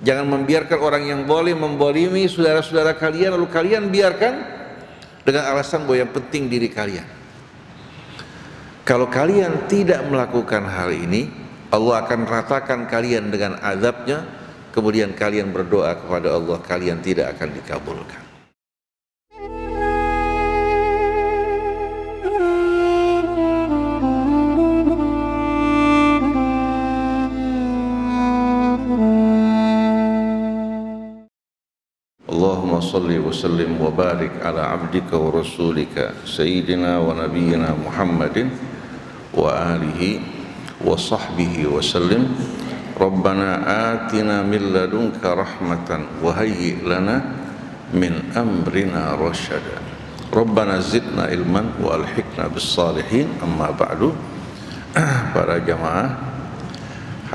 Jangan membiarkan orang yang boleh membolimi saudara-saudara kalian, lalu kalian biarkan dengan alasan bahwa yang penting diri kalian. Kalau kalian tidak melakukan hal ini, Allah akan ratakan kalian dengan azabnya. Kemudian kalian berdoa kepada Allah, kalian tidak akan dikabulkan. Allahumma salli wa sallim wa barik ala abdika wa rasulika sayyidina wa nabiyyina Muhammadin wa alihi wa sahbihi wa sallim. Rabbana atina min ladunka rahmatan wa hayyi lana min amrina rasyada. Rabbana zidna ilman wa alhiqna bis salihin. Amma ba'du. Para jamaah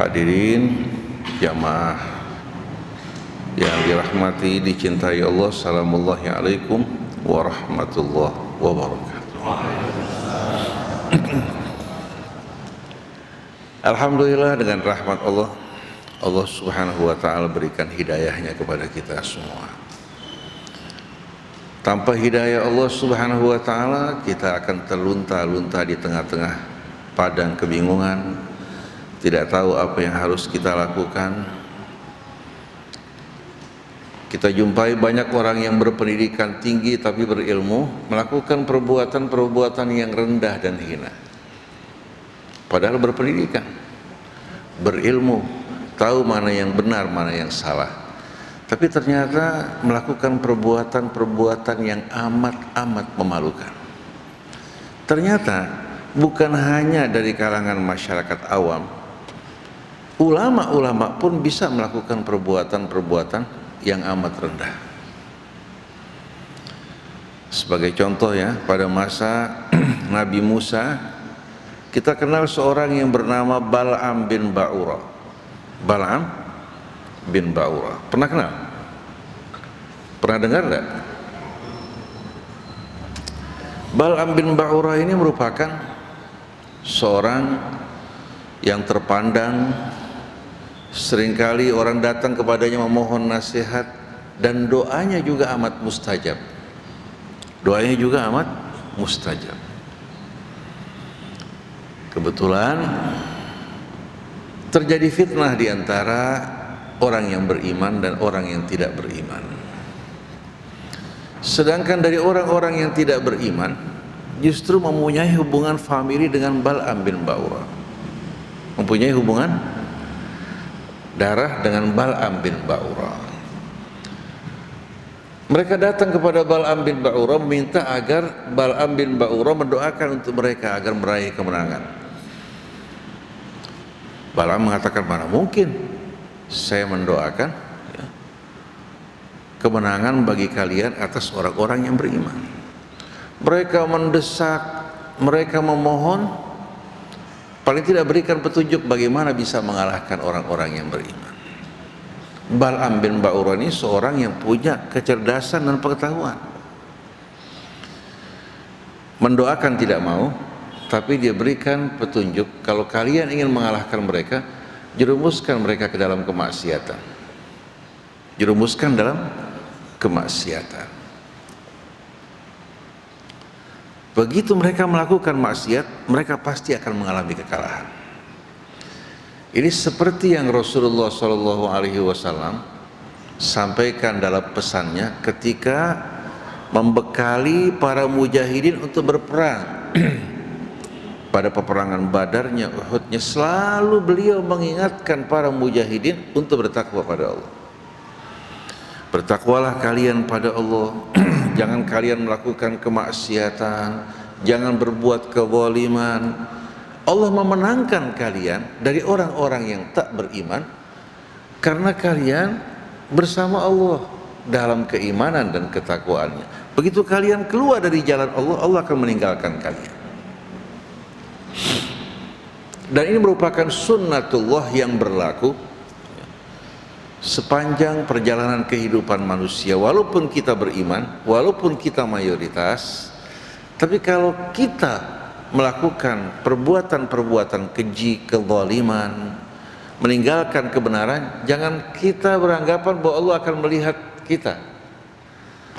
hadirin, jamaah yang dirahmati, dicintai Allah, salamullahi alaikum warahmatullahi wabarakatuh. Alhamdulillah, dengan rahmat Allah, Allah subhanahu wa ta'ala berikan hidayahnya kepada kita semua. Tanpa hidayah Allah subhanahu wa ta'ala, kita akan terlunta-lunta di tengah-tengah padang kebingungan, tidak tahu apa yang harus kita lakukan. Kita jumpai banyak orang yang berpendidikan tinggi tapi berilmu melakukan perbuatan-perbuatan yang rendah dan hina. Padahal berpendidikan, berilmu, tahu mana yang benar, mana yang salah. Tapi ternyata melakukan perbuatan-perbuatan yang amat-amat memalukan. Ternyata bukan hanya dari kalangan masyarakat awam, ulama-ulama pun bisa melakukan perbuatan-perbuatan yang amat rendah. Sebagai contoh ya, pada masa Nabi Musa, kita kenal seorang yang bernama Bal'am bin Ba'ura. Bal'am bin Ba'ura, pernah kenal? Pernah dengar enggak? Bal'am bin Ba'ura ini merupakan seorang yang terpandang. Seringkali orang datang kepadanya memohon nasihat, dan doanya juga amat mustajab. Doanya juga amat mustajab. Kebetulan terjadi fitnah di antara orang yang beriman dan orang yang tidak beriman. Sedangkan dari orang-orang yang tidak beriman justru mempunyai hubungan famili dengan Bal'am bin Ba'ura. Mempunyai hubungan darah dengan Bal'am bin Ba'ura. Mereka datang kepada Bal'am bin Ba'ura meminta agar Bal'am bin Ba'ura mendoakan untuk mereka agar meraih kemenangan. Bal'am mengatakan, mana mungkin saya mendoakan kemenangan bagi kalian atas orang-orang yang beriman. Mereka mendesak, mereka memohon, paling tidak berikan petunjuk bagaimana bisa mengalahkan orang-orang yang beriman. Bal'am bin Ba'ura ini seorang yang punya kecerdasan dan pengetahuan. Mendoakan tidak mau, tapi dia berikan petunjuk, kalau kalian ingin mengalahkan mereka, jerumuskan mereka ke dalam kemaksiatan. Jerumuskan dalam kemaksiatan. Begitu mereka melakukan maksiat, mereka pasti akan mengalami kekalahan. Ini seperti yang Rasulullah SAW sampaikan dalam pesannya ketika membekali para mujahidin untuk berperang. Pada peperangan Badarnya, Uhudnya, selalu beliau mengingatkan para mujahidin untuk bertakwa pada Allah. Bertakwalah kalian pada Allah. Jangan kalian melakukan kemaksiatan, jangan berbuat kezaliman. Allah memenangkan kalian dari orang-orang yang tak beriman karena kalian bersama Allah dalam keimanan dan ketakwaannya. Begitu kalian keluar dari jalan Allah, Allah akan meninggalkan kalian. Dan ini merupakan sunnatullah yang berlaku sepanjang perjalanan kehidupan manusia. Walaupun kita beriman, walaupun kita mayoritas, tapi kalau kita melakukan perbuatan-perbuatan keji, kezaliman, meninggalkan kebenaran, jangan kita beranggapan bahwa Allah akan melihat kita.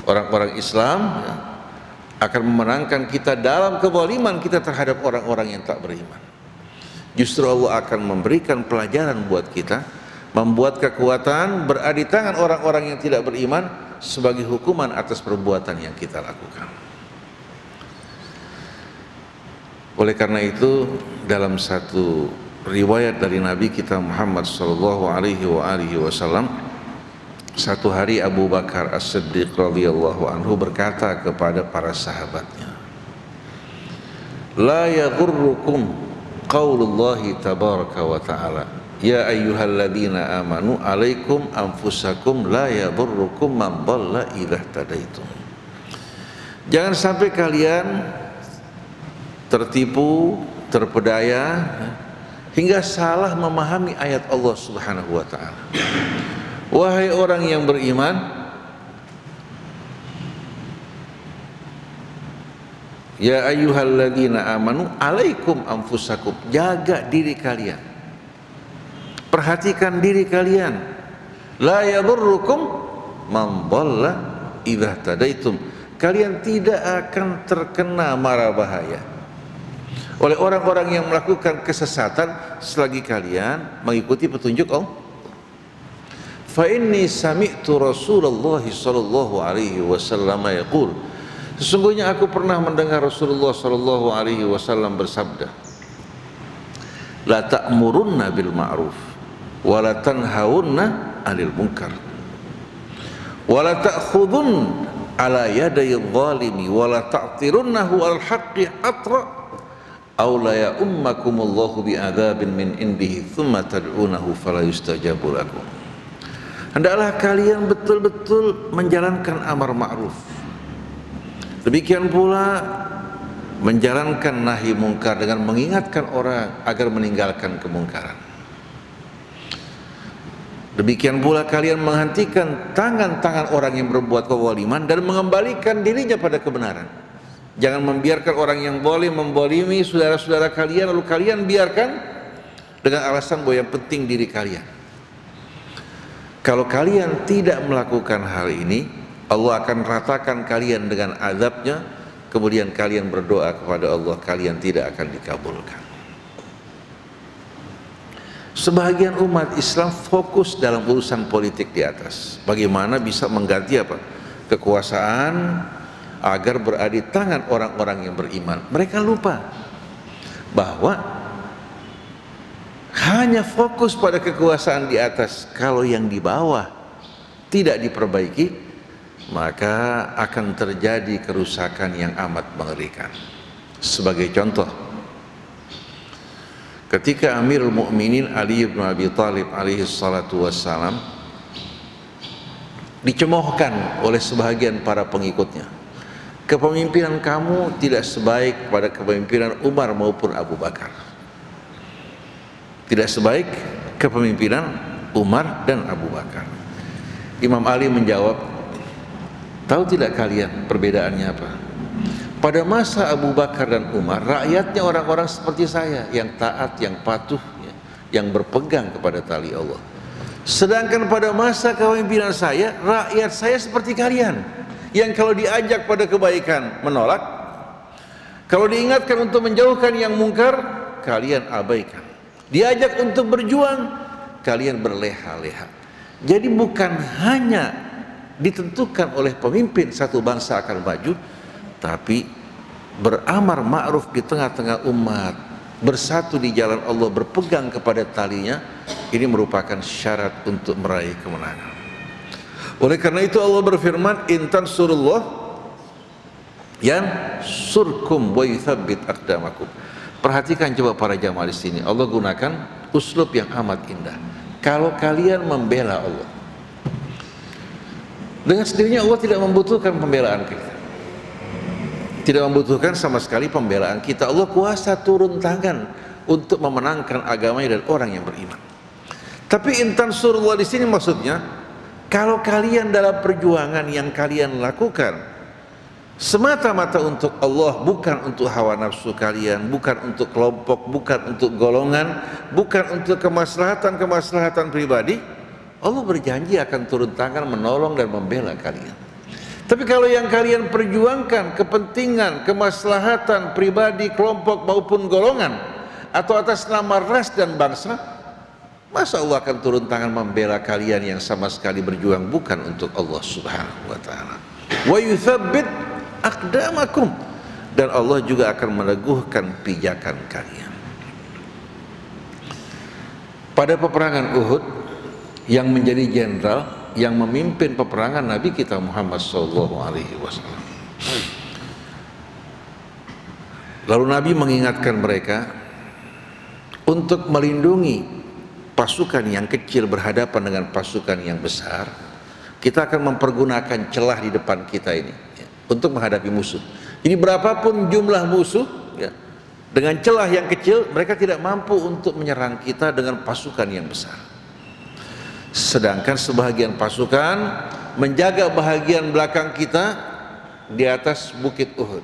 Orang-orang Islam akan memenangkan kita dalam kezaliman kita terhadap orang-orang yang tak beriman. Justru Allah akan memberikan pelajaran buat kita, membuat kekuatan berada di tangan orang-orang yang tidak beriman sebagai hukuman atas perbuatan yang kita lakukan. Oleh karena itu, dalam satu riwayat dari Nabi kita Muhammad sallallahu alaihi wasallam, satu hari Abu Bakar As-Siddiq radhiyallahu anhu berkata kepada para sahabatnya, "La yaghurrukum qaulullahi tabaraka wa ta'ala, ya ayyuhalladzina amanu alaikum anfusakum la yadurrukum man dhalla idza ihtadaitum." Jangan sampai kalian tertipu, terpedaya hingga salah memahami ayat Allah Subhanahu wa taala. Wahai orang yang beriman, ya ayyuhalladzina amanu alaikum anfusakum, jaga diri kalian, perhatikan diri kalian. La yadurrukum man dhalla idza ihtadaitum, kalian tidak akan terkena mara bahaya oleh orang-orang yang melakukan kesesatan selagi kalian mengikuti petunjuk Allah. Fa inni sami'tu Rasulullah sallallahu alaihi wasallam yaqul, sesungguhnya aku pernah mendengar Rasulullah sallallahu alaihi wasallam bersabda, la ta'murunna bil ma'ruf wa la tanhaunna 'anil munkar wa la ta'khudun ala yaday adh-dhalimi wa la ta'tirunnahu al haqqi atra aw la ya'ummakumullahu bi'adzabin min indihi thumma tad'unahu fala yustajabu lakum. Hendaklah kalian betul-betul menjalankan amar ma'ruf, demikian pula menjalankan nahi mungkar dengan mengingatkan orang agar meninggalkan kemungkaran. Demikian pula kalian menghentikan tangan-tangan orang yang berbuat kezaliman dan mengembalikan dirinya pada kebenaran. Jangan membiarkan orang yang zalim membolimi saudara-saudara kalian lalu kalian biarkan dengan alasan bahwa yang penting diri kalian. Kalau kalian tidak melakukan hal ini, Allah akan ratakan kalian dengan azabnya, kemudian kalian berdoa kepada Allah, kalian tidak akan dikabulkan. Sebagian umat Islam fokus dalam urusan politik di atas, bagaimana bisa mengganti kekuasaan agar berada di tangan orang-orang yang beriman. Mereka lupa bahwa hanya fokus pada kekuasaan di atas, kalau yang di bawah tidak diperbaiki, maka akan terjadi kerusakan yang amat mengerikan. Sebagai contoh, ketika Amirul Mukminin Ali bin Abi Thalib alaihi salatu wassalam dicemoohkan oleh sebagian para pengikutnya, kepemimpinan kamu tidak sebaik pada kepemimpinan Umar maupun Abu Bakar, tidak sebaik kepemimpinan Umar dan Abu Bakar. Imam Ali menjawab, tahu tidak kalian perbedaannya apa? Pada masa Abu Bakar dan Umar, rakyatnya orang-orang seperti saya, yang taat, yang patuh, yang berpegang kepada tali Allah. Sedangkan pada masa kepemimpinan saya, rakyat saya seperti kalian, yang kalau diajak pada kebaikan menolak, kalau diingatkan untuk menjauhkan yang mungkar, kalian abaikan. Diajak untuk berjuang, kalian berleha-leha. Jadi bukan hanya ditentukan oleh pemimpin satu bangsa akan maju, tapi beramar ma'ruf di tengah-tengah umat, bersatu di jalan Allah, berpegang kepada talinya, ini merupakan syarat untuk meraih kemenangan. Oleh karena itu Allah berfirman, in tansurullah yansurkum wa yuthabbit aqdamakum. Perhatikan coba para jamaah di sini, Allah gunakan uslub yang amat indah. Kalau kalian membela Allah, dengan sendirinya Allah tidak membutuhkan pembelaan kita, tidak membutuhkan sama sekali pembelaan kita. Allah kuasa turun tangan untuk memenangkan agamanya dan orang yang beriman. Tapi intan surullah di sini maksudnya, kalau kalian dalam perjuangan yang kalian lakukan semata-mata untuk Allah, bukan untuk hawa nafsu kalian, bukan untuk kelompok, bukan untuk golongan, bukan untuk kemaslahatan pribadi, Allah berjanji akan turun tangan menolong dan membela kalian. Tapi kalau yang kalian perjuangkan kepentingan, kemaslahatan pribadi, kelompok maupun golongan, atau atas nama ras dan bangsa, masa Allah akan turun tangan membela kalian yang sama sekali berjuang bukan untuk Allah Subhanahu wa ta'ala. Wa yuthabbit aqdamakum, dan Allah juga akan meneguhkan pijakan kalian. Pada peperangan Uhud, yang menjadi jenderal yang memimpin peperangan Nabi kita Muhammad SAW. Lalu Nabi mengingatkan mereka untuk melindungi pasukan yang kecil berhadapan dengan pasukan yang besar. Kita akan mempergunakan celah di depan kita ini untuk menghadapi musuh. Jadi berapapun jumlah musuh, dengan celah yang kecil mereka tidak mampu untuk menyerang kita dengan pasukan yang besar. Sedangkan sebahagian pasukan menjaga bahagian belakang kita di atas bukit Uhud.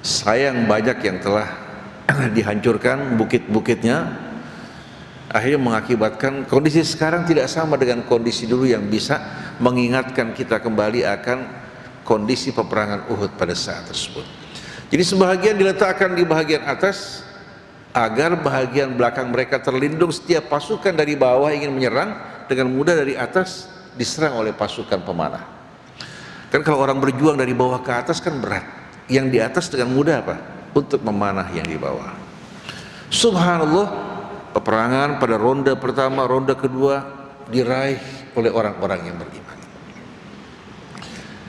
Sayang banyak yang telah dihancurkan bukit-bukitnya, akhirnya mengakibatkan kondisi sekarang tidak sama dengan kondisi dulu yang bisa mengingatkan kita kembali akan kondisi peperangan Uhud pada saat tersebut. Jadi sebahagian diletakkan di bahagian atas agar bahagian belakang mereka terlindung setiap pasukan dari bawah ingin menyerang dengan mudah dari atas diserang oleh pasukan pemanah. Kan kalau orang berjuang dari bawah ke atas kan berat, yang di atas dengan mudah apa? Untuk memanah yang di bawah. Subhanallah, peperangan pada ronde pertama, ronde kedua diraih oleh orang-orang yang beriman.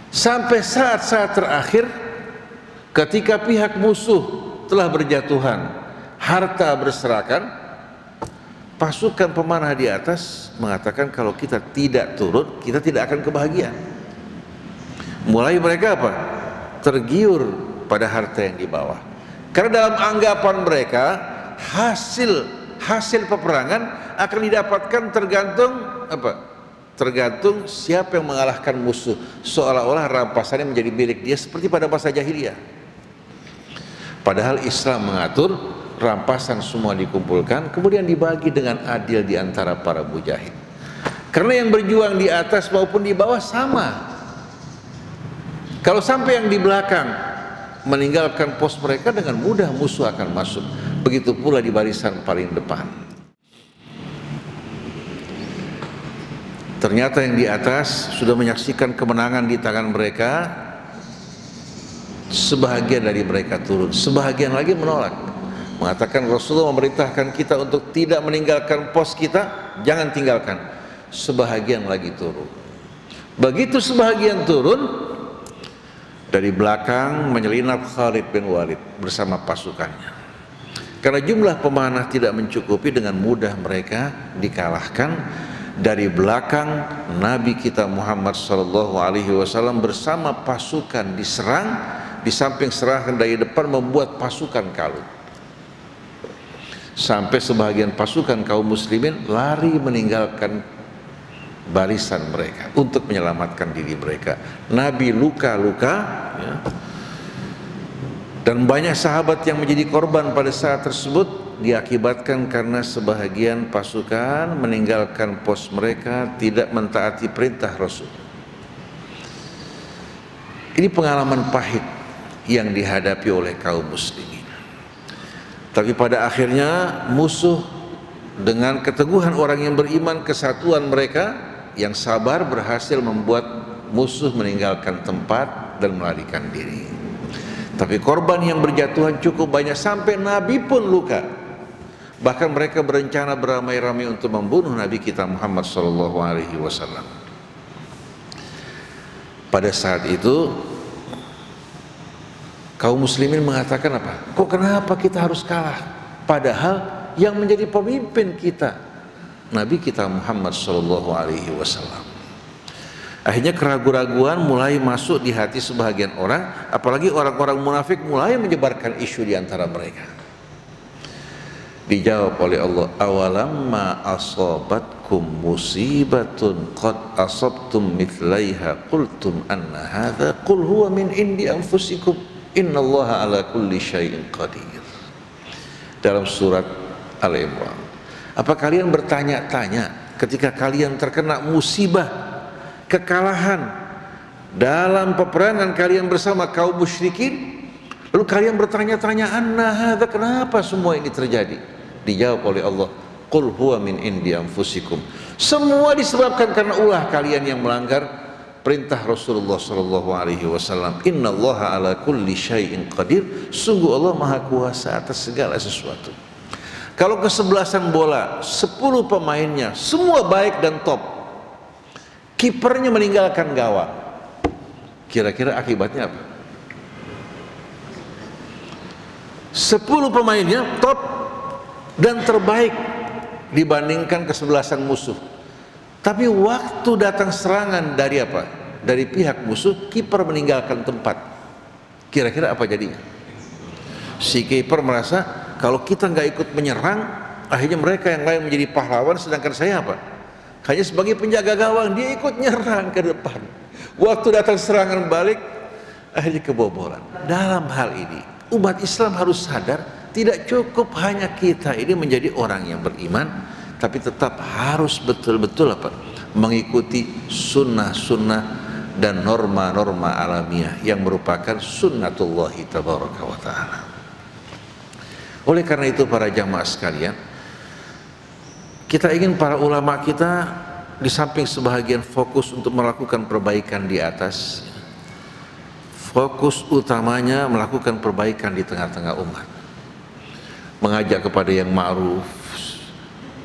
Sampai saat-saat terakhir ketika pihak musuh telah berjatuhan, harta berserakan, pasukan pemanah di atas mengatakan kalau kita tidak turun, kita tidak akan kebahagiaan. Mulai mereka apa? Tergiur pada harta yang di bawah. Karena dalam anggapan mereka hasil peperangan akan didapatkan tergantung apa? Tergantung siapa yang mengalahkan musuh. Seolah-olah rampasannya menjadi milik dia seperti pada masa jahiliyah. Padahal Islam mengatur rampasan semua dikumpulkan, kemudian dibagi dengan adil di antara para mujahid. Karena yang berjuang di atas maupun di bawah sama. Kalau sampai yang di belakang meninggalkan pos mereka, dengan mudah musuh akan masuk. Begitu pula di barisan paling depan. Ternyata yang di atas sudah menyaksikan kemenangan di tangan mereka. Sebahagian dari mereka turun, sebahagian lagi menolak, mengatakan Rasulullah memerintahkan kita untuk tidak meninggalkan pos kita, jangan tinggalkan. Sebahagian lagi turun. Begitu sebahagian turun, dari belakang menyelinap Khalid bin Walid bersama pasukannya. Karena jumlah pemanah tidak mencukupi, dengan mudah mereka dikalahkan. Dari belakang Nabi kita Muhammad SAW bersama pasukan diserang, di samping serangan dari depan membuat pasukan kalut. Sampai sebahagian pasukan kaum muslimin lari meninggalkan barisan mereka untuk menyelamatkan diri mereka. Nabi luka-luka, ya. Dan banyak sahabat yang menjadi korban pada saat tersebut diakibatkan karena sebahagian pasukan meninggalkan pos mereka, tidak mentaati perintah Rasul. Ini pengalaman pahit yang dihadapi oleh kaum muslimin. Tapi pada akhirnya musuh dengan keteguhan orang yang beriman, kesatuan mereka yang sabar, berhasil membuat musuh meninggalkan tempat dan melarikan diri. Tapi korban yang berjatuhan cukup banyak, sampai Nabi pun luka. Bahkan mereka berencana beramai-ramai untuk membunuh Nabi kita Muhammad SAW. Pada saat itu kaum muslimin mengatakan apa? Kok kenapa kita harus kalah? Padahal yang menjadi pemimpin kita Nabi kita Muhammad SAW. Akhirnya keraguan-raguan mulai masuk di hati sebahagian orang, apalagi orang-orang munafik mulai menyebarkan isu di antara mereka. Dijawab oleh Allah, awalamma asabatkum musibatun qad asabtum mithlaiha qultum anna hadha qul huwa min indi anfusikum innallaha ala kulli syai'in qadir. Dalam surat Al-Imran. Apa kalian bertanya-tanya ketika kalian terkena musibah, kekalahan dalam peperangan kalian bersama kaum musyrikin, lalu kalian bertanya-tanya, anna hadza, kenapa semua ini terjadi? Dijawab oleh Allah, qul huwa min indi anfusikum. Semua disebabkan karena ulah kalian yang melanggar perintah Rasulullah sallallahu alaihi wasallam. Innallaha ala kulli syai'in qadir. Sungguh Allah Maha Kuasa atas segala sesuatu. Kalau kesebelasan bola, 10 pemainnya semua baik dan top, kipernya meninggalkan gawang, kira-kira akibatnya apa? 10 pemainnya top dan terbaik dibandingkan kesebelasan musuh, tapi waktu datang serangan dari apa? Dari pihak musuh, kiper meninggalkan tempat, kira-kira apa jadinya? Si kiper merasa kalau kita nggak ikut menyerang, akhirnya mereka yang lain menjadi pahlawan, sedangkan saya apa? Hanya sebagai penjaga gawang, dia ikut nyerang ke depan. Waktu datang serangan balik, akhirnya kebobolan. Dalam hal ini, umat Islam harus sadar, tidak cukup hanya kita ini menjadi orang yang beriman, tapi tetap harus betul-betul apa? Mengikuti sunnah-sunnah dan norma-norma alamiah yang merupakan sunnatullahi tabaraka wa ta'ala. Oleh karena itu para jamaah sekalian, kita ingin para ulama kita di samping sebahagian fokus untuk melakukan perbaikan di atas, fokus utamanya melakukan perbaikan di tengah-tengah umat, mengajak kepada yang ma'ruf,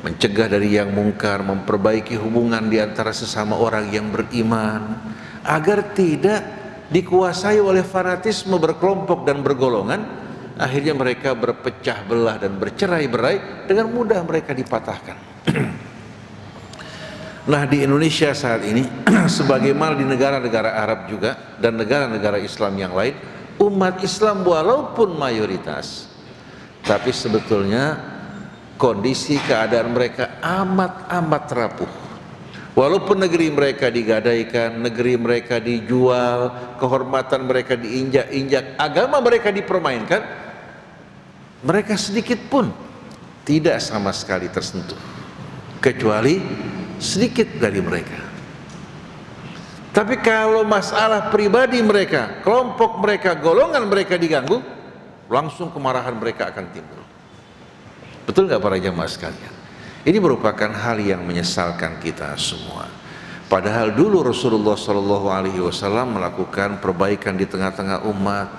mencegah dari yang mungkar, memperbaiki hubungan di antara sesama orang yang beriman agar tidak dikuasai oleh fanatisme berkelompok dan bergolongan. Akhirnya mereka berpecah belah dan bercerai-berai, dengan mudah mereka dipatahkan. Nah, di Indonesia saat ini sebagaimana di negara-negara Arab juga dan negara-negara Islam yang lain, umat Islam walaupun mayoritas, tapi sebetulnya kondisi keadaan mereka amat-amat rapuh. Walaupun negeri mereka digadaikan, negeri mereka dijual, kehormatan mereka diinjak-injak, agama mereka dipermainkan, mereka sedikit pun tidak sama sekali tersentuh, kecuali sedikit dari mereka. Tapi kalau masalah pribadi mereka, kelompok mereka, golongan mereka diganggu, langsung kemarahan mereka akan timbul. Betul nggak para jamaah sekalian? Ini merupakan hal yang menyesalkan kita semua. Padahal dulu Rasulullah SAW melakukan perbaikan di tengah-tengah umat,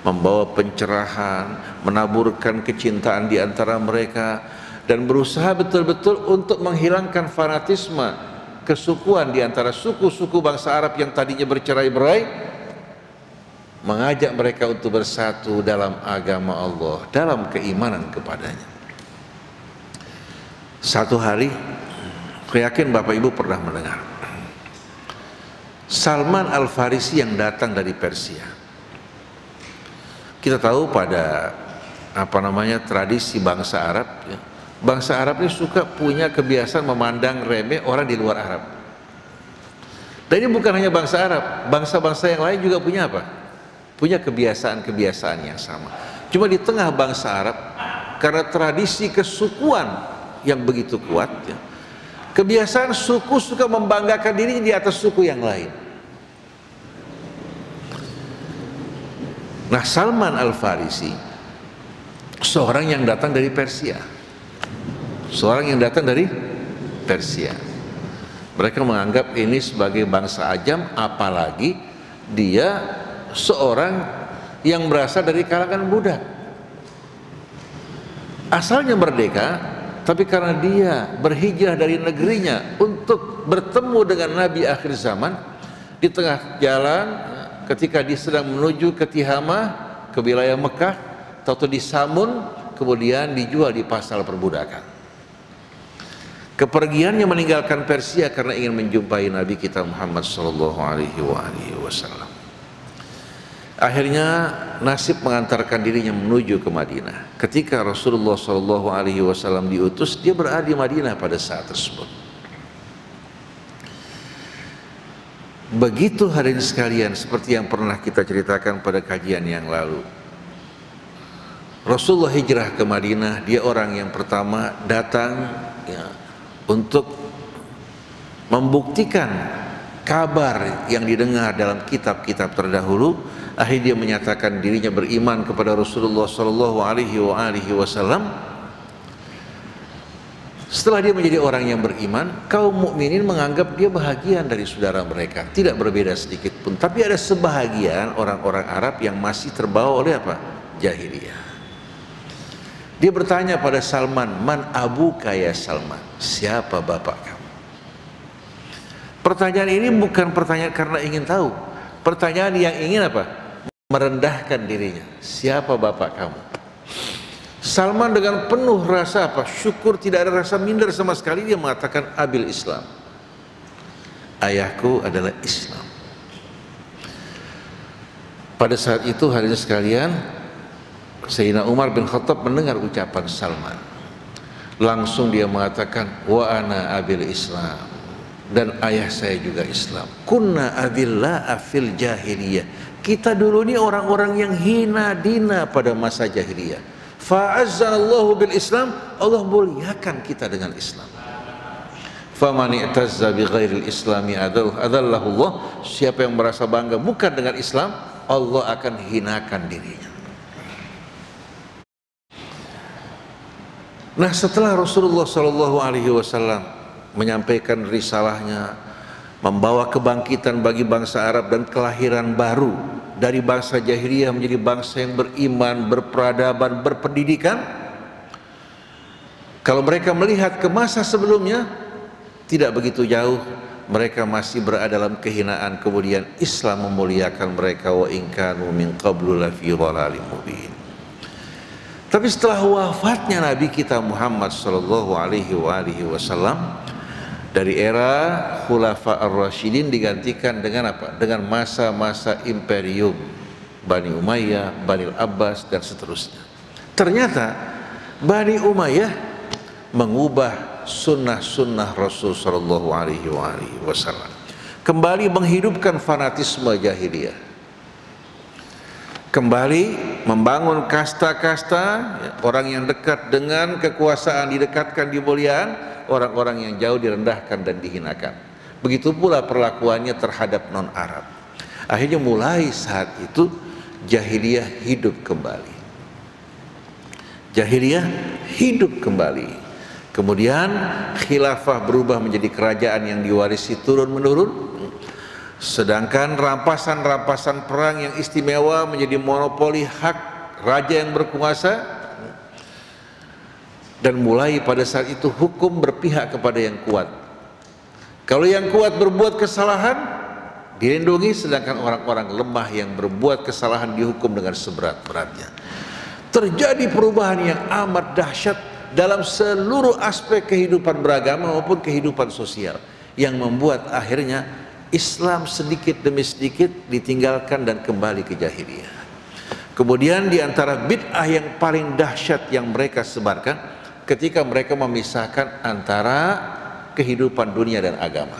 membawa pencerahan, menaburkan kecintaan di antara mereka, dan berusaha betul-betul untuk menghilangkan fanatisme kesukuan di antara suku-suku bangsa Arab yang tadinya bercerai-berai, mengajak mereka untuk bersatu dalam agama Allah, dalam keimanan kepadanya. Satu hari, saya yakin Bapak Ibu pernah mendengar Salman Al-Farisi yang datang dari Persia. Kita tahu pada tradisi bangsa Arab, ya, bangsa Arab ini suka punya kebiasaan memandang remeh orang di luar Arab. Dan ini bukan hanya bangsa Arab, bangsa-bangsa yang lain juga punya apa? Punya kebiasaan-kebiasaan yang sama. Cuma di tengah bangsa Arab, karena tradisi kesukuan yang begitu kuat, ya, kebiasaan suku suka membanggakan diri di atas suku yang lain. Nah, Salman Al-Farisi seorang yang datang dari Persia, mereka menganggap ini sebagai bangsa ajam, apalagi dia seorang yang berasal dari kalangan budak, asalnya merdeka, tapi karena dia berhijrah dari negerinya untuk bertemu dengan Nabi akhir zaman, di tengah jalan ketika dia sedang menuju ke Tihamah, ke wilayah Mekah, atau disamun, kemudian dijual di pasar perbudakan. Kepergiannya meninggalkan Persia karena ingin menjumpai Nabi kita Muhammad SAW. Akhirnya nasib mengantarkan dirinya menuju ke Madinah. Ketika Rasulullah SAW diutus, dia berada di Madinah pada saat tersebut. Begitu hadirin sekalian, seperti yang pernah kita ceritakan pada kajian yang lalu, Rasulullah hijrah ke Madinah. Dia orang yang pertama datang ya, untuk membuktikan kabar yang didengar dalam kitab-kitab terdahulu. Akhirnya dia menyatakan dirinya beriman kepada Rasulullah SAW. Setelah dia menjadi orang yang beriman, kaum mukminin menganggap dia bahagian dari saudara mereka, tidak berbeda sedikit pun. Tapi ada sebahagian orang-orang Arab yang masih terbawa oleh apa? Jahiliyah. Dia bertanya pada Salman, "Man abuka ya Salman?" Siapa bapak kamu? Pertanyaan ini bukan pertanyaan karena ingin tahu. Pertanyaan yang ingin apa? Merendahkan dirinya. Siapa bapak kamu? Salman dengan penuh rasa apa? Syukur, tidak ada rasa minder sama sekali. Dia mengatakan, Abil Islam. Ayahku adalah Islam. Pada saat itu hadirin sekalian, Sayyidina Umar bin Khattab mendengar ucapan Salman. Langsung dia mengatakan, wa ana abil Islam, dan ayah saya juga Islam. Kunna adillah fil jahiliyah. Kita dulu ini orang-orang yang hina dina pada masa jahiliyah. Fa'azzallahu bil Islam, Allah muliakan kita dengan Islam. Faman i'tazza bi ghairil islami adallahu Allah. Siapa yang merasa bangga bukan dengan Islam, Allah akan hinakan dirinya. Nah, setelah Rasulullah SAW menyampaikan risalahnya, membawa kebangkitan bagi bangsa Arab dan kelahiran baru dari bangsa jahiliyah menjadi bangsa yang beriman, berperadaban, berpendidikan. Kalau mereka melihat ke masa sebelumnya, tidak begitu jauh, mereka masih berada dalam kehinaan. Kemudian Islam memuliakan mereka, wa in kanu min qablu lafi dhalalim mubin. Tapi setelah wafatnya Nabi kita Muhammad sallallahu alaihi wasallam, dari era Khulafa ar-Rasyidin digantikan dengan apa? Dengan masa-masa imperium Bani Umayyah, Bani Abbas dan seterusnya. Ternyata Bani Umayyah mengubah sunnah-sunnah Rasul sallallahu alaihi wasallam, kembali menghidupkan fanatisme jahiliyah, kembali membangun kasta-kasta, orang yang dekat dengan kekuasaan didekatkan, dimuliakan, orang-orang yang jauh direndahkan dan dihinakan. Begitu pula perlakuannya terhadap non-Arab. Akhirnya mulai saat itu jahiliyah hidup kembali. Jahiliyah hidup kembali. Kemudian khilafah berubah menjadi kerajaan yang diwarisi turun-menurun. Sedangkan rampasan-rampasan perang yang istimewa menjadi monopoli hak raja yang berkuasa. Dan mulai pada saat itu hukum berpihak kepada yang kuat. Kalau yang kuat berbuat kesalahan, dilindungi, sedangkan orang-orang lemah yang berbuat kesalahan dihukum dengan seberat-beratnya. Terjadi perubahan yang amat dahsyat dalam seluruh aspek kehidupan beragama maupun kehidupan sosial, yang membuat akhirnya Islam sedikit demi sedikit ditinggalkan dan kembali ke jahiliyah. Kemudian di antara bid'ah yang paling dahsyat yang mereka sebarkan, ketika mereka memisahkan antara kehidupan dunia dan agama.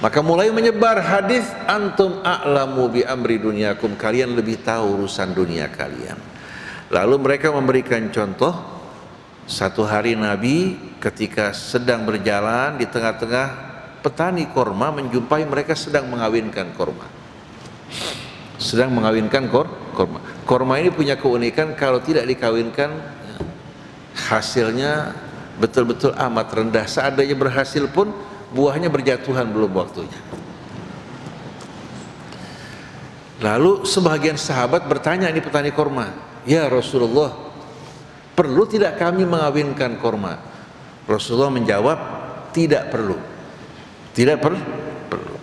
Maka mulai menyebar hadis antum a'lamu bi amri dunyakum, kalian lebih tahu urusan dunia kalian. Lalu mereka memberikan contoh, satu hari Nabi ketika sedang berjalan di tengah-tengah petani korma menjumpai mereka sedang mengawinkan korma. Sedang mengawinkan korma. Korma ini punya keunikan, kalau tidak dikawinkan hasilnya betul-betul amat rendah. Seandainya berhasil pun buahnya berjatuhan belum waktunya. Lalu sebagian sahabat bertanya, ini petani korma, ya Rasulullah, perlu tidak kami mengawinkan korma? Rasulullah menjawab, tidak perlu. Tidak perlu.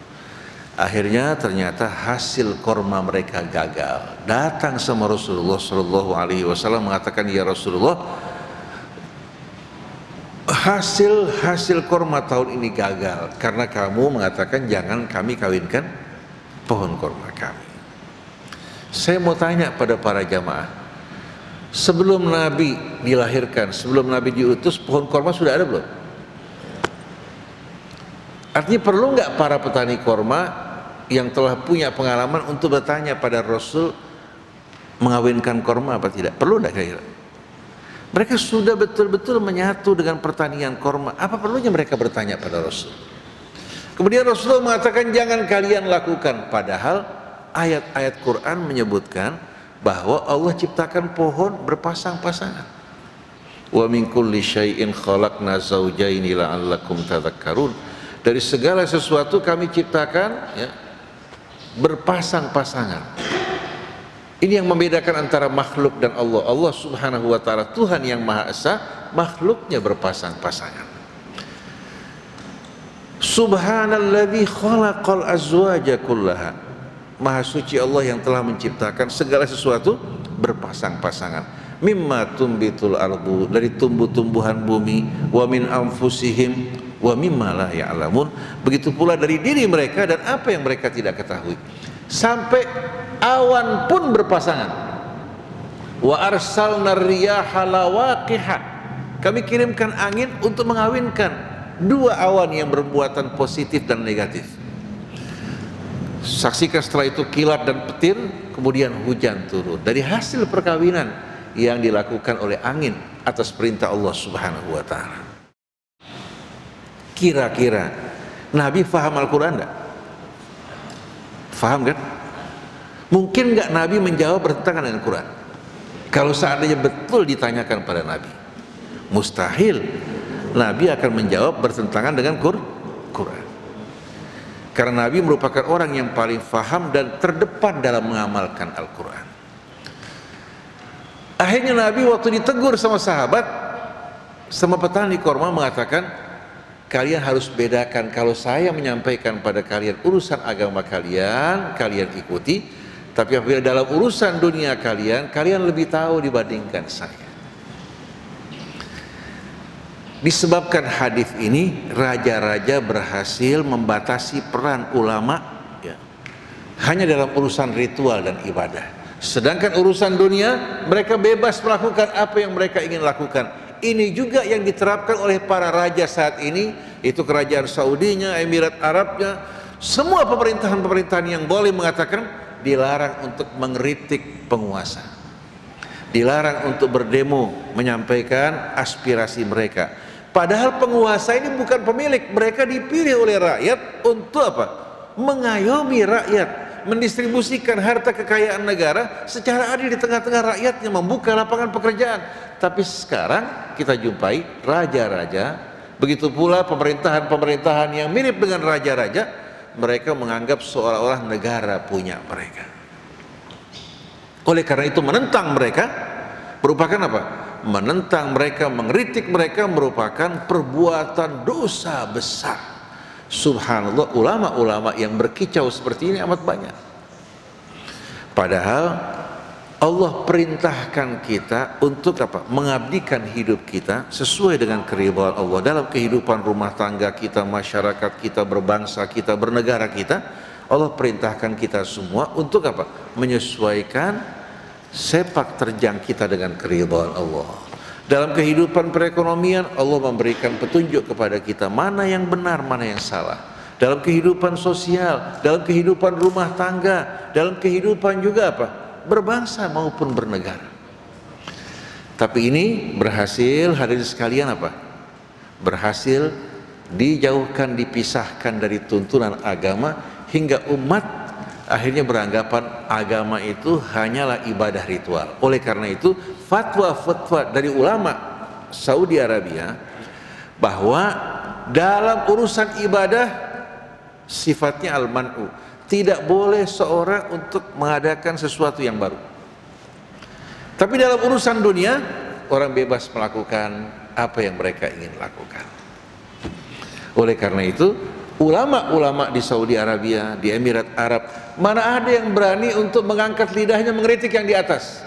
Akhirnya ternyata hasil korma mereka gagal. Datang sama Rasulullah Shallallahu Alaihi Wasallam mengatakan, ya Rasulullah, hasil korma tahun ini gagal karena kamu mengatakan jangan kami kawinkan pohon korma kami. Saya mau tanya pada para jamaah, sebelum Nabi dilahirkan, sebelum Nabi diutus, pohon korma sudah ada belum? Artinya perlu nggak para petani korma yang telah punya pengalaman untuk bertanya pada Rasul mengawinkan korma apa tidak? Perlu nggak kira-kira? Mereka sudah betul-betul menyatu dengan pertanian korma. Apa perlunya mereka bertanya pada Rasul? Kemudian Rasulullah mengatakan jangan kalian lakukan. Padahal ayat-ayat Quran menyebutkan bahwa Allah ciptakan pohon berpasang-pasangan. Wa min kulli syai'in khalaqna zawjaini la'allakum tadhakkarun. Dari segala sesuatu kami ciptakan ya, berpasang-pasangan. Ini yang membedakan antara makhluk dan Allah. Allah Subhanahu wa ta'ala Tuhan yang Maha Esa, makhluknya berpasang-pasangan. Subhanalladzi khalaqal azwaja kullaha. Maha suci Allah yang telah menciptakan segala sesuatu berpasang-pasangan. Mimma tumbitul ardu, dari tumbuh-tumbuhan bumi, wa min anfusihim wa mimma la ya'lamun. Begitu pula dari diri mereka dan apa yang mereka tidak ketahui. Sampai awan pun berpasangan. Wa arsalna riyaha lawaqiha. Kami kirimkan angin untuk mengawinkan dua awan yang bermuatan positif dan negatif. Saksikan setelah itu kilat dan petir, kemudian hujan turun. Dari hasil perkawinan yang dilakukan oleh angin atas perintah Allah Subhanahu wa ta'ala. Kira-kira Nabi faham Al-Quran enggak? Faham kan? Mungkin enggak Nabi menjawab bertentangan dengan Quran? Kalau seandainya betul ditanyakan pada Nabi, mustahil Nabi akan menjawab bertentangan dengan Quran. Karena Nabi merupakan orang yang paling faham dan terdepan dalam mengamalkan Al-Quran. Akhirnya Nabi waktu ditegur sama sahabat, sama petani korma mengatakan, kalian harus bedakan, kalau saya menyampaikan pada kalian urusan agama kalian, kalian ikuti, tapi apabila dalam urusan dunia kalian, kalian lebih tahu dibandingkan saya. Disebabkan hadis ini, raja-raja berhasil membatasi peran ulama ya, hanya dalam urusan ritual dan ibadah. Sedangkan urusan dunia, mereka bebas melakukan apa yang mereka ingin lakukan. Ini juga yang diterapkan oleh para raja saat ini, itu kerajaan Saudinya, Emirat Arabnya, semua pemerintahan-pemerintahan yang boleh mengatakan dilarang untuk mengkritik penguasa, dilarang untuk berdemo menyampaikan aspirasi mereka. Padahal penguasa ini bukan pemilik, mereka dipilih oleh rakyat untuk apa? Mengayomi rakyat, mendistribusikan harta kekayaan negara secara adil di tengah-tengah rakyatnya, membuka lapangan pekerjaan. Tapi sekarang kita jumpai raja-raja, begitu pula pemerintahan-pemerintahan yang mirip dengan raja-raja, mereka menganggap seolah-olah negara punya mereka. Oleh karena itu menentang mereka merupakan apa? Menentang mereka, mengkritik mereka merupakan perbuatan dosa besar. Subhanallah, ulama-ulama yang berkicau seperti ini amat banyak. Padahal Allah perintahkan kita untuk apa? Mengabdikan hidup kita sesuai dengan keridhaan Allah dalam kehidupan rumah tangga kita, masyarakat kita, berbangsa kita, bernegara kita. Allah perintahkan kita semua untuk apa? Menyesuaikan sepak terjang kita dengan keridhaan Allah. Dalam kehidupan perekonomian, Allah memberikan petunjuk kepada kita mana yang benar, mana yang salah. Dalam kehidupan sosial, dalam kehidupan rumah tangga, dalam kehidupan juga apa? Berbangsa maupun bernegara. Tapi ini berhasil, hadirin sekalian apa? Berhasil dijauhkan, dipisahkan dari tuntunan agama hingga umat akhirnya beranggapan agama itu hanyalah ibadah ritual. Oleh karena itu fatwa-fatwa dari ulama Saudi Arabia bahwa dalam urusan ibadah sifatnya al-man'u, tidak boleh seorang untuk mengadakan sesuatu yang baru. Tapi dalam urusan dunia orang bebas melakukan apa yang mereka ingin lakukan. Oleh karena itu ulama-ulama di Saudi Arabia, di Emirat Arab, mana ada yang berani untuk mengangkat lidahnya mengkritik yang di atas.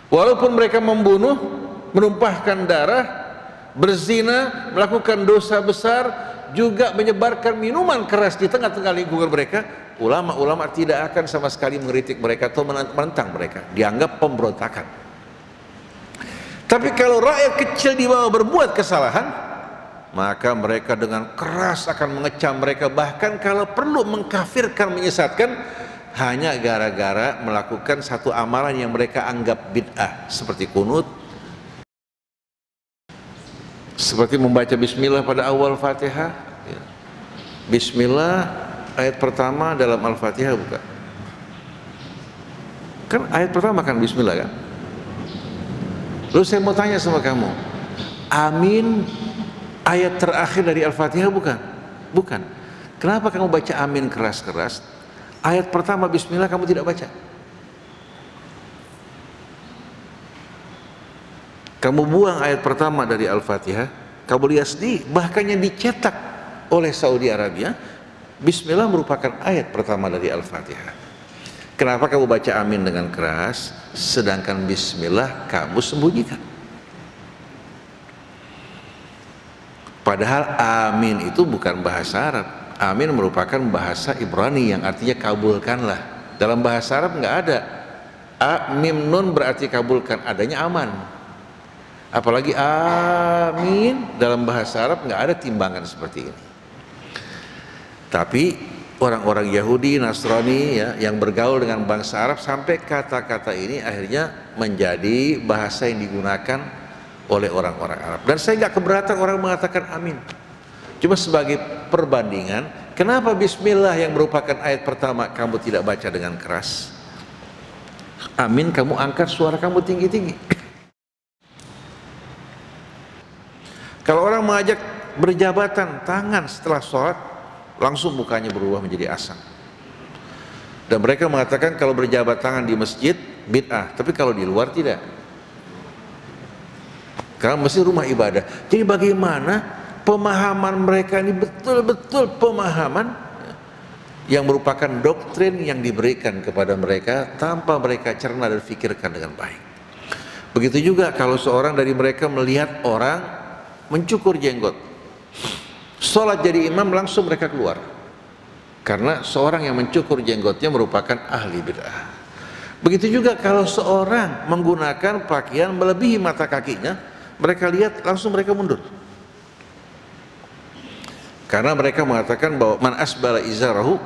Walaupun mereka membunuh, menumpahkan darah, berzina, melakukan dosa besar, juga menyebarkan minuman keras di tengah-tengah lingkungan mereka, ulama-ulama tidak akan sama sekali mengkritik mereka atau menentang mereka, dianggap pemberontakan. Tapi kalau rakyat kecil di bawah berbuat kesalahan, maka mereka dengan keras akan mengecam mereka, bahkan kalau perlu mengkafirkan, menyesatkan, hanya gara-gara melakukan satu amalan yang mereka anggap bid'ah, seperti kunut, seperti membaca bismillah pada awal Fatihah. Bismillah ayat pertama dalam Al-Fatihah, bukan? Kan ayat pertama kan bismillah kan? Lalu saya mau tanya sama kamu, amin ayat terakhir dari Al-Fatihah bukan? Bukan. Kenapa kamu baca amin keras-keras? Ayat pertama bismillah kamu tidak baca. Kamu buang ayat pertama dari Al-Fatihah, kamu lihat sedih, bahkan yang dicetak oleh Saudi Arabia, bismillah merupakan ayat pertama dari Al-Fatihah. Kenapa kamu baca amin dengan keras, sedangkan bismillah kamu sembunyikan? Padahal amin itu bukan bahasa Arab. Amin merupakan bahasa Ibrani yang artinya kabulkanlah. Dalam bahasa Arab nggak ada mim nun berarti kabulkan, adanya aman. Apalagi amin dalam bahasa Arab nggak ada timbangan seperti ini. Tapi orang-orang Yahudi, Nasrani ya, yang bergaul dengan bangsa Arab, sampai kata-kata ini akhirnya menjadi bahasa yang digunakan oleh orang-orang Arab. Dan saya nggak keberatan orang mengatakan amin. Cuma sebagai perbandingan, kenapa bismillah yang merupakan ayat pertama kamu tidak baca dengan keras? Amin kamu angkat suara kamu tinggi-tinggi. Kalau orang mengajak berjabatan tangan setelah sholat, langsung mukanya berubah menjadi asam. Dan mereka mengatakan kalau berjabat tangan di masjid bid'ah, tapi kalau di luar tidak. Karena masjid rumah ibadah. Jadi bagaimana pemahaman mereka ini betul-betul pemahaman yang merupakan doktrin yang diberikan kepada mereka tanpa mereka cerna dan pikirkan dengan baik. Begitu juga kalau seorang dari mereka melihat orang mencukur jenggot, sholat jadi imam, langsung mereka keluar, karena seorang yang mencukur jenggotnya merupakan ahli bid'ah. Begitu juga kalau seorang menggunakan pakaian melebihi mata kakinya, mereka lihat langsung mereka mundur. Karena mereka mengatakan bahwa man asbala izarahu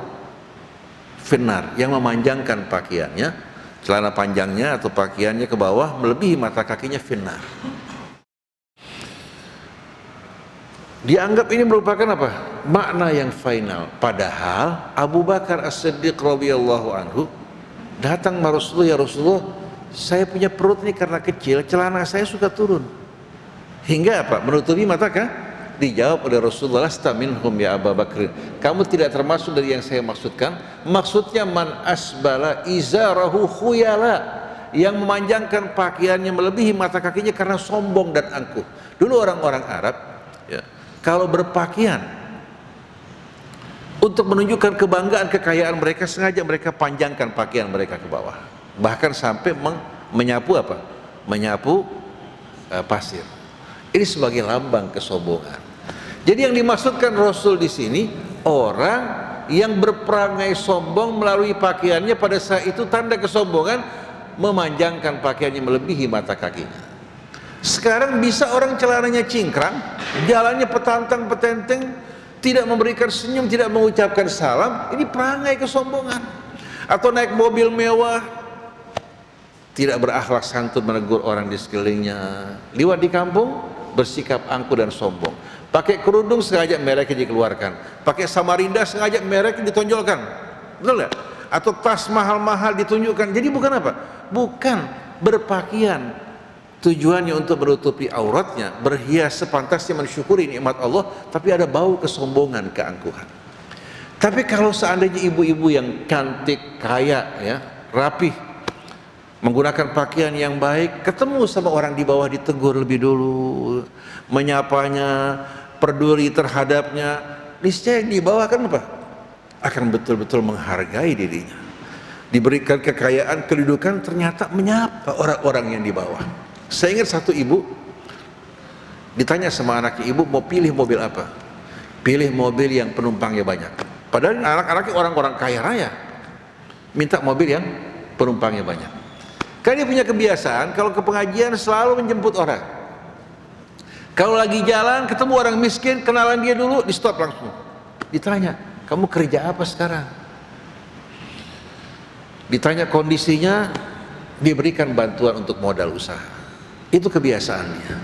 finnar, yang memanjangkan pakaiannya, celana panjangnya atau pakaiannya ke bawah melebihi mata kakinya, finnar. Dianggap ini merupakan apa? Makna yang final. Padahal Abu Bakar As-Siddiq radhiyallahu anhu datang ke Rasulullah, ya Rasulullah, saya punya perut ini karena kecil, celana saya suka turun. Hingga apa? Menutupi mata kah? Dijawab oleh Rasulullah, lasta minhum ya Abu Bakr, kamu tidak termasuk dari yang saya maksudkan. Maksudnya man asbala izarahu khuyala, yang memanjangkan pakaiannya melebihi mata kakinya karena sombong dan angkuh. Dulu orang-orang Arab ya, kalau berpakaian untuk menunjukkan kebanggaan, kekayaan mereka, sengaja mereka panjangkan pakaian mereka ke bawah, bahkan sampai menyapu apa? Menyapu pasir. Ini sebagai lambang kesombongan. Jadi yang dimaksudkan Rasul di sini, orang yang berperangai sombong melalui pakaiannya, pada saat itu tanda kesombongan, memanjangkan pakaiannya melebihi mata kakinya. Sekarang bisa orang celananya cingkrang, jalannya petantang petenteng, tidak memberikan senyum, tidak mengucapkan salam, ini perangai kesombongan. Atau naik mobil mewah, tidak berakhlak santun menegur orang di sekelilingnya. Liwat di kampung, bersikap angkuh dan sombong. Pakai kerudung sengaja mereknya dikeluarkan, pakai samarinda sengaja mereknya ditonjolkan, betul nggak? Atau tas mahal-mahal ditunjukkan. Jadi bukan apa? Bukan berpakaian tujuannya untuk menutupi auratnya, berhias sepantasnya mensyukuri nikmat Allah, tapi ada bau kesombongan, keangkuhan. Tapi kalau seandainya ibu-ibu yang cantik, kaya, ya, rapih, menggunakan pakaian yang baik, ketemu sama orang di bawah ditegur lebih dulu, menyapanya, peduli terhadapnya, niscaya di bawah kan apa? Akan betul-betul menghargai dirinya. Diberikan kekayaan, kedudukan, ternyata menyapa orang-orang yang di bawah. Saya ingat satu ibu ditanya sama anaknya, ibu mau pilih mobil apa? pilih mobil yang penumpangnya banyak. Padahal anak-anaknya orang-orang kaya raya, minta mobil yang penumpangnya banyak. Karena dia punya kebiasaan kalau ke pengajian selalu menjemput orang. Kalau lagi jalan ketemu orang miskin, kenalan dia dulu, di stop langsung. Ditanya, kamu kerja apa sekarang? Ditanya kondisinya, diberikan bantuan untuk modal usaha. Itu kebiasaannya.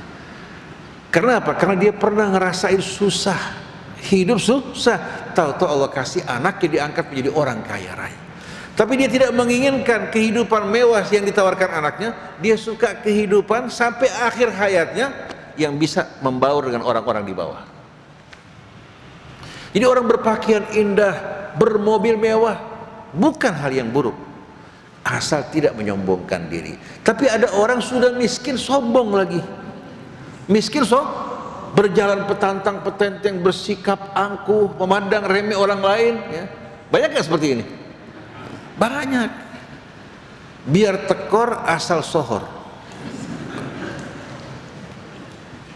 Karena apa? Karena dia pernah ngerasain susah, hidup susah. Tahu-tahu Allah kasih anaknya diangkat menjadi orang kaya raya. Tapi dia tidak menginginkan kehidupan mewah yang ditawarkan anaknya. Dia suka kehidupan sampai akhir hayatnya yang bisa membaur dengan orang-orang di bawah. Jadi orang berpakaian indah, bermobil mewah, bukan hal yang buruk, asal tidak menyombongkan diri. Tapi ada orang sudah miskin sombong lagi. Miskin berjalan petantang petenteng, bersikap angkuh, memandang remeh orang lain, ya. Banyak nggak seperti ini? Banyak. Biar tekor asal sohor.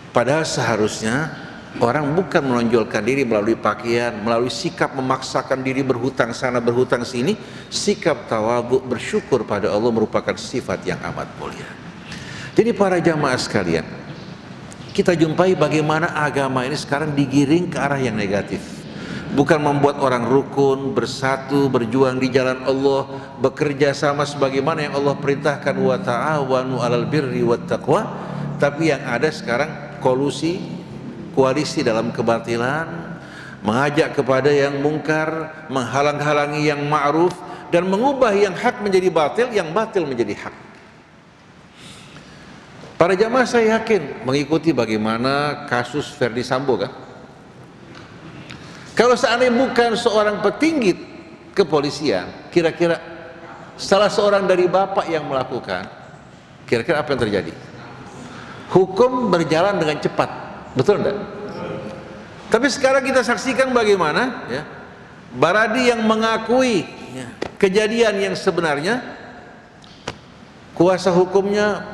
Padahal seharusnya orang bukan menonjolkan diri melalui pakaian, melalui sikap memaksakan diri berhutang sana berhutang sini. Sikap tawadhu, bersyukur pada Allah merupakan sifat yang amat mulia. Jadi para jamaah sekalian, kita jumpai bagaimana agama ini sekarang digiring ke arah yang negatif. Bukan membuat orang rukun, bersatu, berjuang di jalan Allah, bekerja sama sebagaimana yang Allah perintahkan, wa ta'awanu 'alal birri wat taqwa. Tapi yang ada sekarang koalisi dalam kebatilan, mengajak kepada yang mungkar, menghalang-halangi yang ma'ruf, dan mengubah yang hak menjadi batil, yang batil menjadi hak. Para jamaah saya yakin mengikuti bagaimana kasus Ferdi Sambo, kan? Kalau seandainya bukan seorang petinggi kepolisian, kira-kira salah seorang dari bapak yang melakukan, kira-kira apa yang terjadi? Hukum berjalan dengan cepat, betul enggak? Tapi sekarang kita saksikan bagaimana, ya, Baradi yang mengakui, ya, kejadian yang sebenarnya, kuasa hukumnya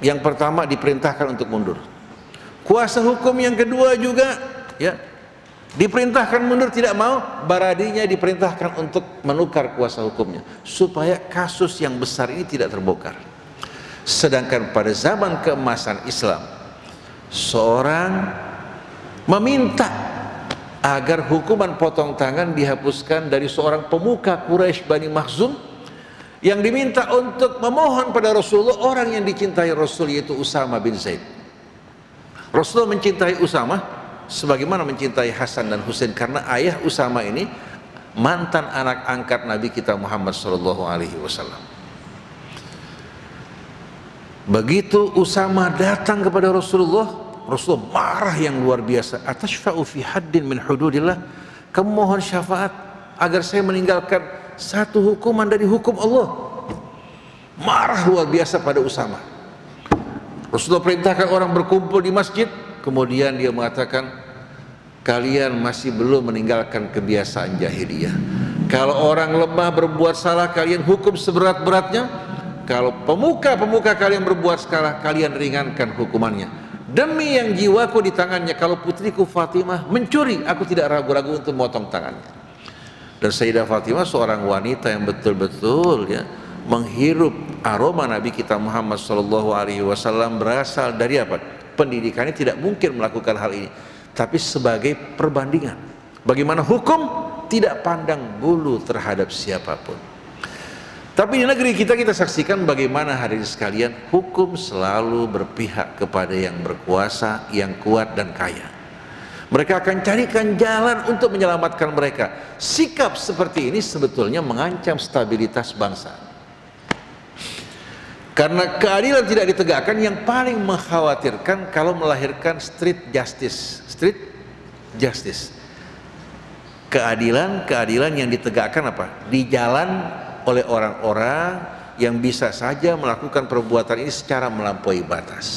yang pertama diperintahkan untuk mundur. Kuasa hukum yang kedua juga, ya, diperintahkan mundur, tidak mau. Baradinya diperintahkan untuk menukar kuasa hukumnya supaya kasus yang besar ini tidak terbongkar. Sedangkan pada zaman keemasan Islam, seorang meminta agar hukuman potong tangan dihapuskan dari seorang pemuka Quraisy Bani Makhzum yang diminta untuk memohon pada Rasulullah, orang yang dicintai Rasul, yaitu Usama bin Zaid. Rasulullah mencintai Usama sebagaimana mencintai Hasan dan Husain, karena ayah Usama ini mantan anak angkat Nabi kita Muhammad SAW. Begitu Usama datang kepada Rasulullah, Rasulullah marah yang luar biasa. Atashfa'u fi haddin min hududillah, kamu mohon syafaat agar saya meninggalkan satu hukuman dari hukum Allah. Marah luar biasa pada Usama. Rasulullah perintahkan orang berkumpul di masjid. Kemudian dia mengatakan, kalian masih belum meninggalkan kebiasaan jahiliyah. Kalau orang lemah berbuat salah, kalian hukum seberat-beratnya. Kalau pemuka kalian berbuat salah, kalian ringankan hukumannya. Demi yang jiwaku di tangannya, kalau putriku Fatimah mencuri, aku tidak ragu-ragu untuk memotong tangannya. Dan Sayyidah Fatimah seorang wanita yang betul-betul, ya, menghirup aroma Nabi kita Muhammad SAW, berasal dari apa? Pendidikannya tidak mungkin melakukan hal ini, tapi sebagai perbandingan bagaimana hukum tidak pandang bulu terhadap siapapun. Tapi di negeri kita saksikan bagaimana hadirin sekalian, hukum selalu berpihak kepada yang berkuasa, yang kuat dan kaya. Mereka akan carikan jalan untuk menyelamatkan mereka. Sikap seperti ini sebetulnya mengancam stabilitas bangsa. Karena keadilan tidak ditegakkan, yang paling mengkhawatirkan kalau melahirkan street justice. Street justice, keadilan yang ditegakkan apa? Di jalan oleh orang-orang yang bisa saja melakukan perbuatan ini secara melampaui batas.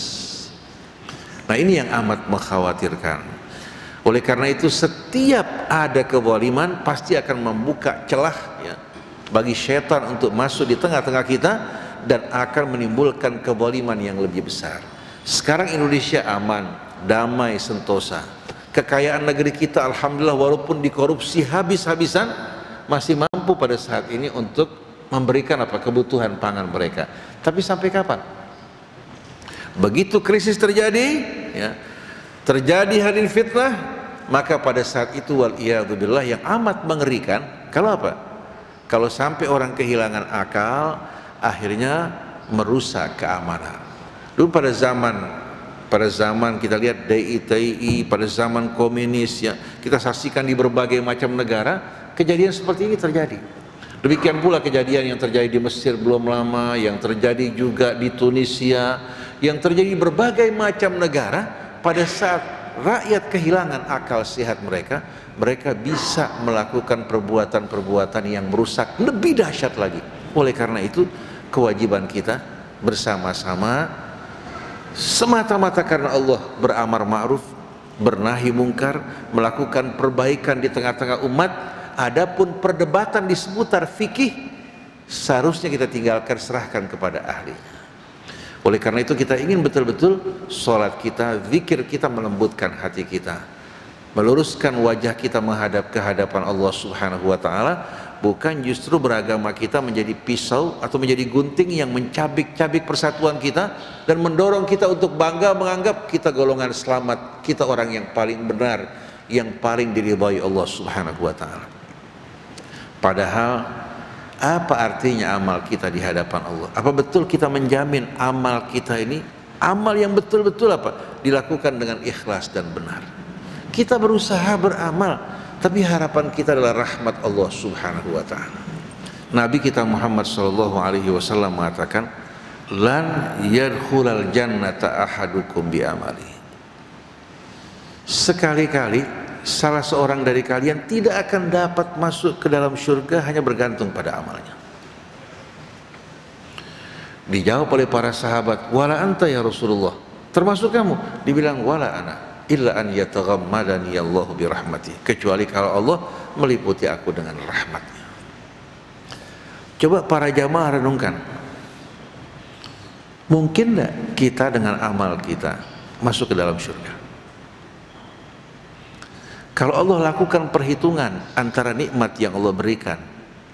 Nah, ini yang amat mengkhawatirkan. Oleh karena itu, setiap ada kezaliman pasti akan membuka celah, ya, bagi syaitan untuk masuk di tengah-tengah kita dan akan menimbulkan kezaliman yang lebih besar. Sekarang Indonesia aman, damai, sentosa. Kekayaan negeri kita alhamdulillah walaupun dikorupsi habis-habisan masih mampu pada saat ini untuk memberikan kebutuhan pangan mereka. Tapi sampai kapan? Begitu krisis terjadi, ya, terjadi hadirin fitnah, maka pada saat itu waliyadzubillah yang amat mengerikan, kalau sampai orang kehilangan akal, akhirnya merusak keamanan. Dulu pada zaman kita lihat DITI, pada zaman komunis, ya, kita saksikan di berbagai macam negara kejadian seperti ini terjadi. Demikian pula kejadian yang terjadi di Mesir belum lama, yang terjadi juga di Tunisia, yang terjadi di berbagai macam negara. Pada saat rakyat kehilangan akal sehat mereka bisa melakukan perbuatan-perbuatan yang merusak lebih dahsyat lagi. Oleh karena itu kewajiban kita bersama-sama semata-mata karena Allah beramar ma'ruf, bernahi mungkar, melakukan perbaikan di tengah-tengah umat. Adapun perdebatan di seputar fikih seharusnya kita tinggalkan, serahkan kepada ahli. Oleh karena itu kita ingin betul-betul sholat kita, zikir kita melembutkan hati kita, meluruskan wajah kita menghadap ke hadapan Allah Subhanahu wa ta'ala, bukan justru beragama kita menjadi pisau atau menjadi gunting yang mencabik-cabik persatuan kita dan mendorong kita untuk bangga menganggap kita golongan selamat, kita orang yang paling benar, yang paling diridhai Allah Subhanahu wa ta'ala. Padahal apa artinya amal kita di hadapan Allah? Apa betul kita menjamin amal kita ini amal yang betul-betul dilakukan dengan ikhlas dan benar? Kita berusaha beramal, tapi harapan kita adalah rahmat Allah Subhanahu wa ta'ala. Nabi kita Muhammad sallallahu alaihi wasallam mengatakan, "Lan yadkhulal jannata ahadukum bi amali." Sekali-kali salah seorang dari kalian tidak akan dapat masuk ke dalam surga hanya bergantung pada amalnya. Dijawab oleh para sahabat, "Wala anta ya Rasulullah?" Termasuk kamu? Dibilang, "Wala ana illa an yataghammadani Allah bi rahmati." Kecuali kalau Allah meliputi aku dengan rahmatnya. Coba para jamaah renungkan, mungkin enggak kita dengan amal kita masuk ke dalam surga? Kalau Allah lakukan perhitungan antara nikmat yang Allah berikan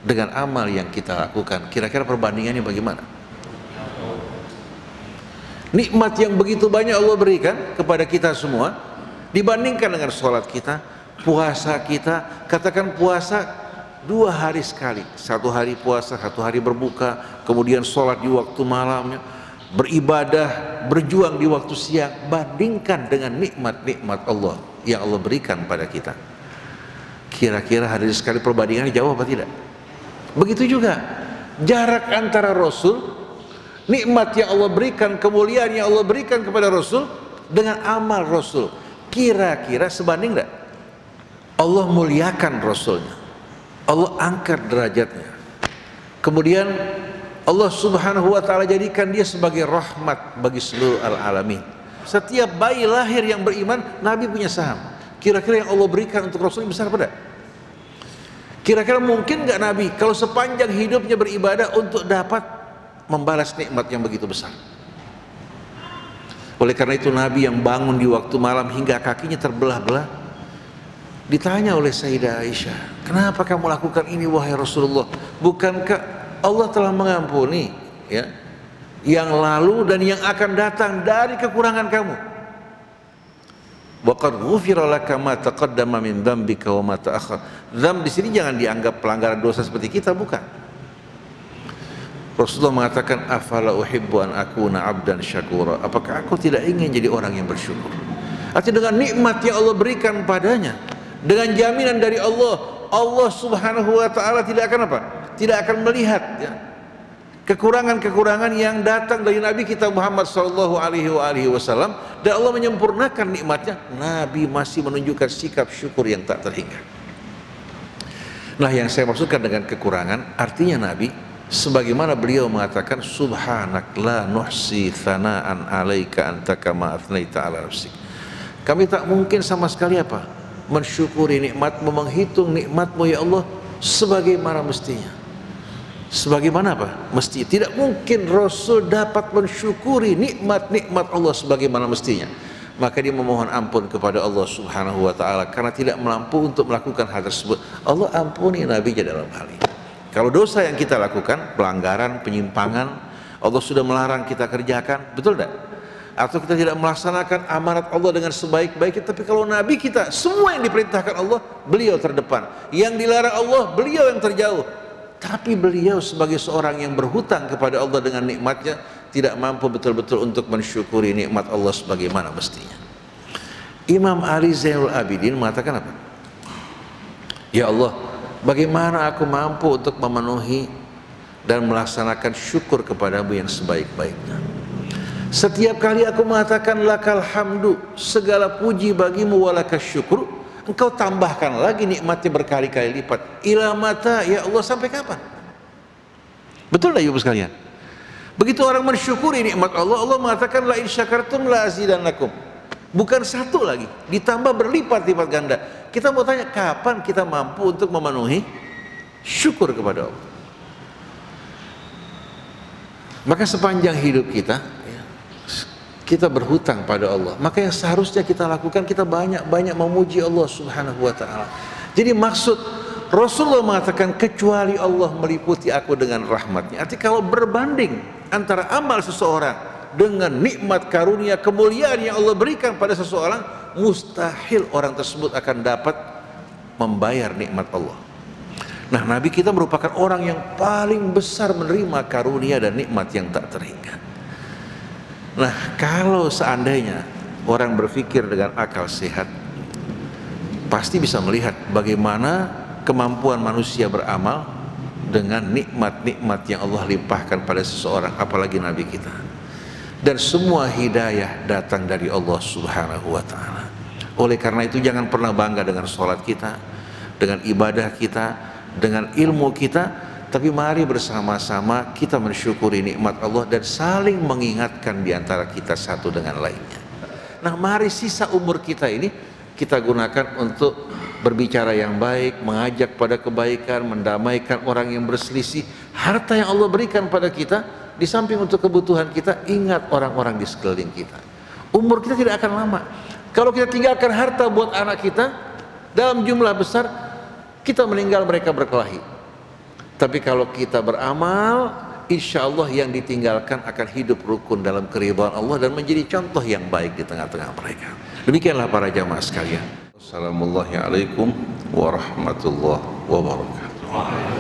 dengan amal yang kita lakukan, kira-kira perbandingannya bagaimana? Nikmat yang begitu banyak Allah berikan kepada kita semua dibandingkan dengan sholat kita, puasa kita. Katakan puasa 2 hari sekali, 1 hari puasa, 1 hari berbuka, kemudian sholat di waktu malamnya, beribadah, berjuang di waktu siang. Bandingkan dengan nikmat-nikmat Allah yang Allah berikan pada kita. Kira-kira hari sekali perbandingannya jauh apa tidak? Begitu juga jarak antara Rasul, nikmat yang Allah berikan, kemuliaan yang Allah berikan kepada Rasul dengan amal Rasul, kira-kira sebanding tidak? Allah muliakan Rasulnya, Allah angkat derajatnya, kemudian Allah Subhanahu wa ta'ala jadikan dia sebagai rahmat bagi seluruh alamin. Setiap bayi lahir yang beriman, Nabi punya saham. Kira-kira yang Allah berikan untuk Rasul besar pada? Kira-kira mungkin nggak Nabi kalau sepanjang hidupnya beribadah untuk dapat membalas nikmat yang begitu besar? Oleh karena itu Nabi yang bangun di waktu malam hingga kakinya terbelah-belah, ditanya oleh Sayyidah Aisyah, "Kenapa kamu lakukan ini wahai Rasulullah? Bukankah Allah telah mengampuni yang lalu dan yang akan datang dari kekurangan kamu? Wa qad ghufira laka ma taqaddama min dzambika wa ma ta'akhkhar." Dzamb di sini jangan dianggap pelanggaran dosa seperti kita, bukan. Rasulullah mengatakan, "Afala uhibbu an akuna 'abdan syakura." Apakah aku tidak ingin jadi orang yang bersyukur? Artinya dengan nikmat yang Allah berikan padanya, dengan jaminan dari Allah, Allah Subhanahu wa ta'ala tidak akan tidak akan melihat kekurangan-kekurangan yang datang dari Nabi kita Muhammad sallallahu alaihi wasallam, dan Allah menyempurnakan nikmatnya. Nabi masih menunjukkan sikap syukur yang tak terhingga. Nah, yang saya maksudkan dengan kekurangan, artinya Nabi sebagaimana beliau mengatakan, "Subhanak la nuhsi thana'an 'alaika anta kama athnaita 'ala nafsik." Kami tak mungkin sama sekali mensyukuri nikmatmu, menghitung nikmatmu ya Allah sebagaimana mestinya. Sebagaimana mesti. Tidak mungkin Rasul dapat mensyukuri nikmat-nikmat Allah sebagaimana mestinya. maka dia memohon ampun kepada Allah Subhanahu wa taala karena tidak mampu untuk melakukan hal tersebut. Allah ampuni nabinya dalam hal ini. Kalau dosa yang kita lakukan, pelanggaran, penyimpangan, Allah sudah melarang kita kerjakan, betul tidak? Atau kita tidak melaksanakan amanat Allah dengan sebaik-baiknya. Tapi kalau nabi kita, semua yang diperintahkan Allah, beliau terdepan. Yang dilarang Allah, beliau yang terjauh. Tapi beliau sebagai seorang yang berhutang kepada Allah dengan nikmatnya, tidak mampu betul-betul untuk mensyukuri nikmat Allah sebagaimana mestinya. Imam Ali Zainul Abidin mengatakan apa? Ya Allah, bagaimana aku mampu untuk memenuhi dan melaksanakan syukur kepadamu yang sebaik-baiknya. Setiap kali aku mengatakan lakal hamdu, segala puji bagimu, walakas syukur, engkau tambahkan lagi nikmatnya berkali-kali lipat. Ila mata, ya Allah, sampai kapan? Betul tak ibu sekalian? Begitu orang mensyukuri nikmat Allah, Allah mengatakan la in syakartum la azidannakum. Bukan satu lagi, ditambah berlipat-lipat ganda. Kita mau tanya, kapan kita mampu untuk memenuhi syukur kepada Allah? Maka sepanjang hidup kita berhutang pada Allah. Maka yang seharusnya kita lakukan, kita banyak-banyak memuji Allah Subhanahu wa taala. Jadi maksud Rasulullah mengatakan kecuali Allah meliputi aku dengan rahmatnya. Artinya kalau berbanding antara amal seseorang dengan nikmat karunia kemuliaan yang Allah berikan pada seseorang, mustahil orang tersebut akan dapat membayar nikmat Allah. Nah, Nabi kita merupakan orang yang paling besar menerima karunia dan nikmat yang tak terhingga. Nah, kalau seandainya orang berpikir dengan akal sehat, pasti bisa melihat bagaimana kemampuan manusia beramal dengan nikmat-nikmat yang Allah limpahkan pada seseorang, apalagi Nabi kita. Dan semua hidayah datang dari Allah Subhanahu wa ta'ala. Oleh karena itu jangan pernah bangga dengan sholat kita, dengan ibadah kita, dengan ilmu kita, tapi mari bersama-sama kita mensyukuri nikmat Allah dan saling mengingatkan di antara kita satu dengan lainnya. Nah, mari sisa umur kita ini kita gunakan untuk berbicara yang baik, mengajak pada kebaikan, mendamaikan orang yang berselisih. Harta yang Allah berikan pada kita, di samping untuk kebutuhan kita, ingat orang-orang di sekeliling kita. Umur kita tidak akan lama. Kalau kita tinggalkan harta buat anak kita dalam jumlah besar, kita meninggal mereka berkelahi. Tapi kalau kita beramal, insya Allah yang ditinggalkan akan hidup rukun dalam keridhaan Allah dan menjadi contoh yang baik di tengah-tengah mereka. Demikianlah para jamaah sekalian. Assalamualaikum warahmatullahi wabarakatuh.